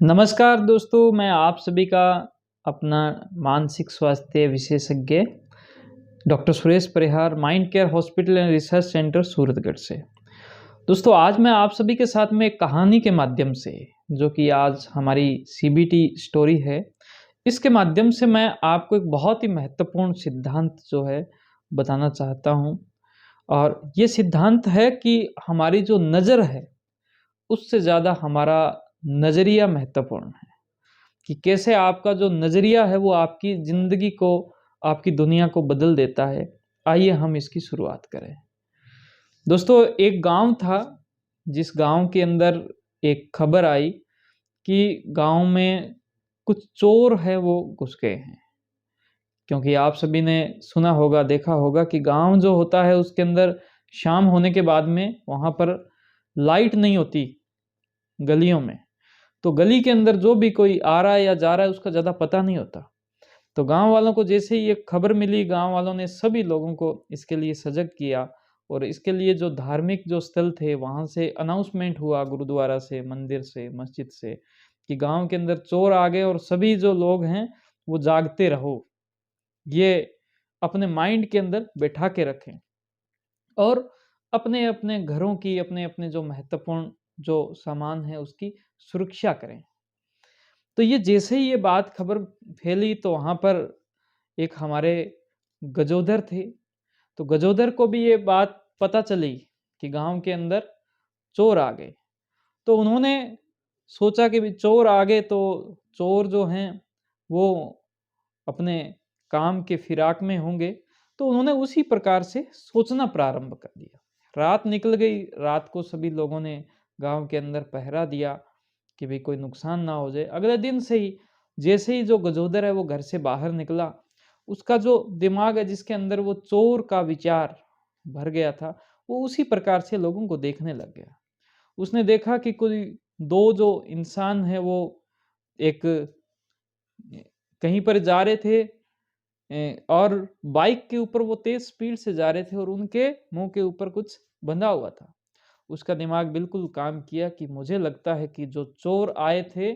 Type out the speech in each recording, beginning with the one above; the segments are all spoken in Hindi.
नमस्कार दोस्तों, मैं आप सभी का अपना मानसिक स्वास्थ्य विशेषज्ञ doctor Suresh Parihar mind care hospital and research centre Suratgarh से। दोस्तों, आज मैं आप सभी के साथ में एक कहानी के माध्यम से, जो कि आज हमारी सीबीटी स्टोरी है, इसके माध्यम से मैं आपको एक बहुत ही महत्वपूर्ण सिद्धांत जो है बताना चाहता हूँ। और ये सिद्धांत है कि हमारी जो नज़र है, उससे ज़्यादा हमारा नज़रिया महत्वपूर्ण है। कि कैसे आपका जो नज़रिया है वो आपकी ज़िंदगी को, आपकी दुनिया को बदल देता है। आइए हम इसकी शुरुआत करें। दोस्तों, एक गांव था, जिस गांव के अंदर एक खबर आई कि गांव में कुछ चोर है वो घुस गए हैं। क्योंकि आप सभी ने सुना होगा, देखा होगा कि गांव जो होता है उसके अंदर शाम होने के बाद में वहाँ पर लाइट नहीं होती गलियों में। तो गली के अंदर जो भी कोई आ रहा है या जा रहा है उसका ज़्यादा पता नहीं होता। तो गांव वालों को जैसे ही ये खबर मिली, गांव वालों ने सभी लोगों को इसके लिए सजग किया। और इसके लिए जो धार्मिक जो स्थल थे वहाँ से अनाउंसमेंट हुआ, गुरुद्वारा से, मंदिर से, मस्जिद से, कि गांव के अंदर चोर आ गए और सभी जो लोग हैं वो जागते रहो। ये अपने माइंड के अंदर बैठा के रखें और अपने अपने घरों की, अपने अपने जो महत्वपूर्ण जो सामान है उसकी सुरक्षा करें। तो ये जैसे ही ये बात खबर फैली तो वहाँ पर एक हमारे गजोदर थे। तो गजोदर को भी ये बात पता चली कि गांव के अंदर चोर आ गए। तो उन्होंने सोचा कि भी चोर आ गए तो चोर जो हैं वो अपने काम के फिराक में होंगे। तो उन्होंने उसी प्रकार से सोचना प्रारंभ कर दिया। रात निकल गई, रात को सभी लोगों ने गांव के अंदर पहरा दिया कि भाई कोई नुकसान ना हो जाए। अगले दिन से ही जैसे ही जो गजोदर है वो घर से बाहर निकला, उसका जो दिमाग है जिसके अंदर वो चोर का विचार भर गया था, वो उसी प्रकार से लोगों को देखने लग गया। उसने देखा कि कोई दो जो इंसान है वो एक कहीं पर जा रहे थे, और बाइक के ऊपर वो तेज स्पीड से जा रहे थे और उनके मुंह के ऊपर कुछ बंधा हुआ था। उसका दिमाग बिल्कुल काम किया कि मुझे लगता है कि जो चोर आए थे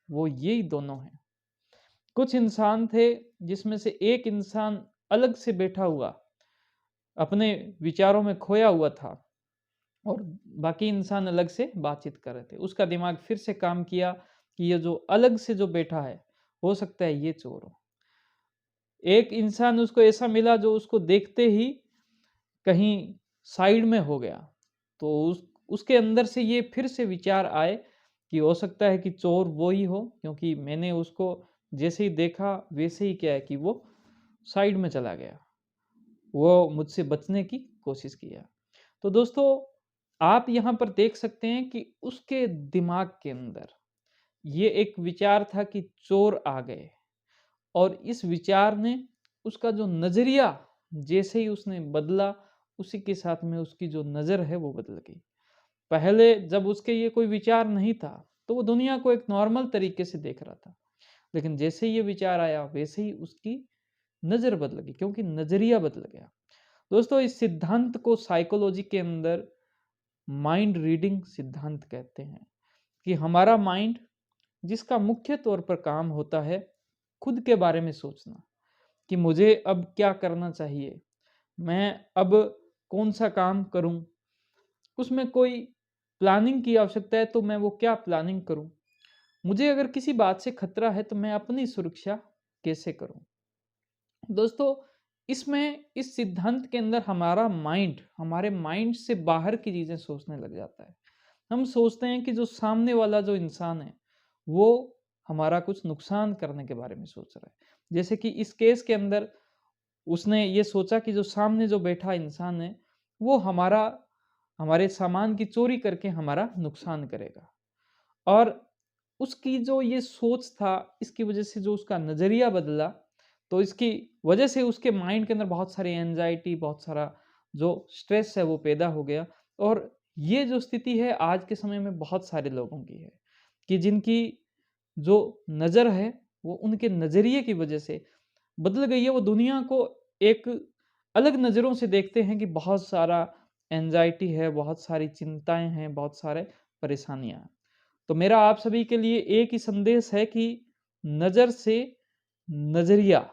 वो यही दोनों हैं। कुछ इंसान थे जिसमें से एक इंसान अलग से बैठा हुआ अपने विचारों में खोया हुआ था और बाकी इंसान अलग से बातचीत कर रहे थे। उसका दिमाग फिर से काम किया कि ये जो अलग से जो बैठा है हो सकता है ये चोर हो। एक इंसान उसको ऐसा मिला जो उसको देखते ही कहीं साइड में हो गया। तो उसके अंदर से ये फिर से विचार आए कि हो सकता है कि चोर वो ही हो, क्योंकि मैंने उसको जैसे ही देखा वैसे ही क्या है कि वो साइड में चला गया, वो मुझसे बचने की कोशिश किया। तो दोस्तों, आप यहाँ पर देख सकते हैं कि उसके दिमाग के अंदर ये एक विचार था कि चोर आ गए, और इस विचार ने उसका जो नज़रिया जैसे ही उसने बदला, उसी के साथ में उसकी जो नज़र है वो बदल गई। पहले जब उसके ये कोई विचार नहीं था तो वो दुनिया को एक नॉर्मल तरीके से देख रहा था, लेकिन जैसे ही ये विचार आया वैसे ही उसकी नज़र बदल गई, क्योंकि नज़रिया बदल गया। दोस्तों, इस सिद्धांत को साइकोलॉजी के अंदर माइंड रीडिंग सिद्धांत कहते हैं। कि हमारा माइंड, जिसका मुख्य तौर पर काम होता है खुद के बारे में सोचना, कि मुझे अब क्या करना चाहिए, मैं अब कौन सा काम करूं, उसमें कोई प्लानिंग की आवश्यकता है तो मैं वो क्या प्लानिंग करूं, मुझे अगर किसी बात से खतरा है तो मैं अपनी सुरक्षा कैसे करूं। दोस्तों, इसमें इस सिद्धांत के अंदर हमारा माइंड हमारे माइंड से बाहर की चीज़ें सोचने लग जाता है। हम सोचते हैं कि जो सामने वाला जो इंसान है वो हमारा कुछ नुकसान करने के बारे में सोच रहा है। जैसे कि इस केस के अंदर उसने ये सोचा कि जो सामने जो बैठा इंसान है वो हमारे सामान की चोरी करके हमारा नुकसान करेगा। और उसकी जो ये सोच था, इसकी वजह से जो उसका नज़रिया बदला, तो इसकी वजह से उसके माइंड के अंदर बहुत सारी एंजाइटी, बहुत सारा जो स्ट्रेस है वो पैदा हो गया। और ये जो स्थिति है आज के समय में बहुत सारे लोगों की है, कि जिनकी जो नज़र है वो उनके नज़रिए की वजह से बदल गई है। वो दुनिया को एक अलग नज़रों से देखते हैं कि बहुत सारा एंजाइटी है, बहुत सारी चिंताएं हैं, बहुत सारे परेशानियां हैं। तो मेरा आप सभी के लिए एक ही संदेश है कि नज़र से नज़रिया,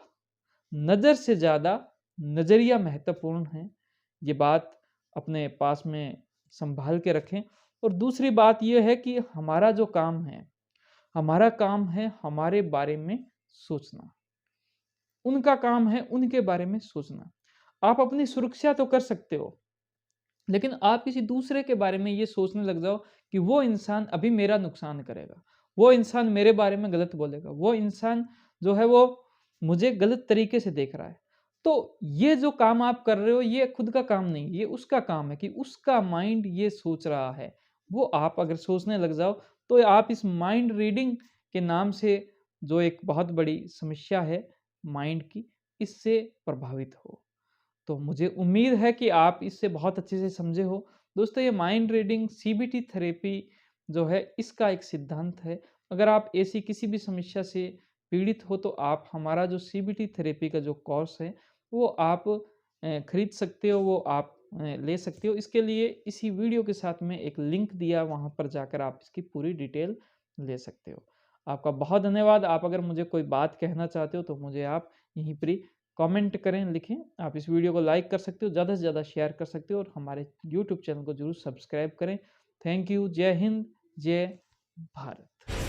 नज़र से ज़्यादा नज़रिया महत्वपूर्ण है। ये बात अपने पास में सँभाल के रखें। और दूसरी बात ये है कि हमारा जो काम है, हमारा काम है हमारे बारे में सोचना। उनका काम है उनके बारे में सोचना। आप अपनी सुरक्षा तो कर सकते हो, लेकिन आप किसी दूसरे के बारे में ये सोचने लग जाओ कि वो इंसान अभी मेरा नुकसान करेगा, वो इंसान मेरे बारे में गलत बोलेगा, वो इंसान जो है वो मुझे गलत तरीके से देख रहा है। तो ये जो काम आप कर रहे हो ये खुद का काम नहीं, ये उसका काम है कि उसका माइंड ये सोच रहा है। वो आप अगर सोचने लग जाओ तो आप इस माइंड रीडिंग के नाम से जो एक बहुत बड़ी समस्या है माइंड की, इससे प्रभावित हो। तो मुझे उम्मीद है कि आप इससे बहुत अच्छे से समझे हो। दोस्तों ये माइंड रीडिंग सीबीटी थेरेपी जो है इसका एक सिद्धांत है। अगर आप ऐसी किसी भी समस्या से पीड़ित हो तो आप हमारा जो सीबीटी थेरेपी का जो कोर्स है वो आप खरीद सकते हो, वो आप ले सकते हो। इसके लिए इसी वीडियो के साथ में एक लिंक दिया, वहाँ पर जाकर आप इसकी पूरी डिटेल ले सकते हो। आपका बहुत धन्यवाद। आप अगर मुझे कोई बात कहना चाहते हो तो मुझे आप यहीं पर ही कमेंट करें, लिखें। आप इस वीडियो को लाइक कर सकते हो, ज़्यादा से ज़्यादा शेयर कर सकते हो और हमारे यूट्यूब चैनल को ज़रूर सब्सक्राइब करें। Thank you. जय हिंद, जय भारत।